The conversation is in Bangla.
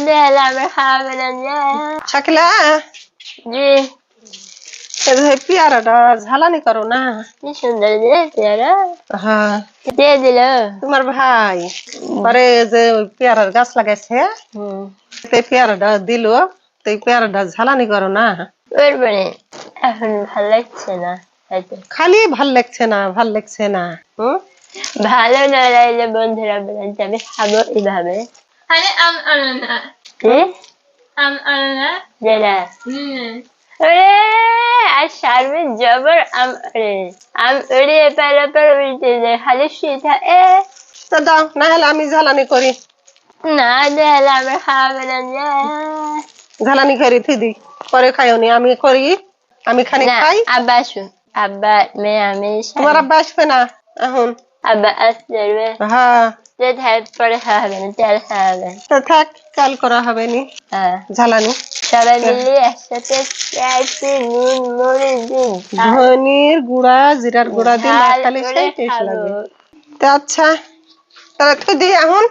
দিলে আমার খাবে না যে। শাকিলা জি পেয়ারাটা ঝালানি করো না। কি সুন্দর যে পেয়ারা। হ্যাঁ দিয়ে দিল তোমার ভাই পরে যে ওই পেয়ারার গাছ লাগাইছে পেয়ারাটা দিল, তো এই পেয়ারাটা ঝালানি করো না। করবনি, এখন ভালো লাগছে না হয়তো। খালি ভাল লাগছে না, ভাল লাগছে না। ভালো না লাগলে বন্ধুরা বলেন যে আমি খাবো এইভাবে। যেটা আর শারমিন জবর আম উড়িয়ে পেলে উল্টে যায়, খালি শুয়ে থাকে। তো দাও না হলে আমি ঝালানি করি। না দিলে আমার খাবে না যে। ঝালানি করি থিদি পরে খাইও নি, আমি করি, আমি খানি না খাই। আব্বা আসুন, আব্বা মেয়ে আমি তোমার আব্বা আসবে না এখন? আব্বা আসতে হ্যাঁ পরে খাওয়া হবে না, তেল খাওয়া হবে। তো থাক, কাল করা হবে নি হ্যাঁ ঝালানি। সবাই মিলে একসাথে নুন মরিচ দিন ধনির গুঁড়া জিরার গুঁড়া দিয়ে ঝাল মাখালে করে সেই টেস্ট খাবো। লাগে। তো আচ্ছা তাহলে তো দিই এখন।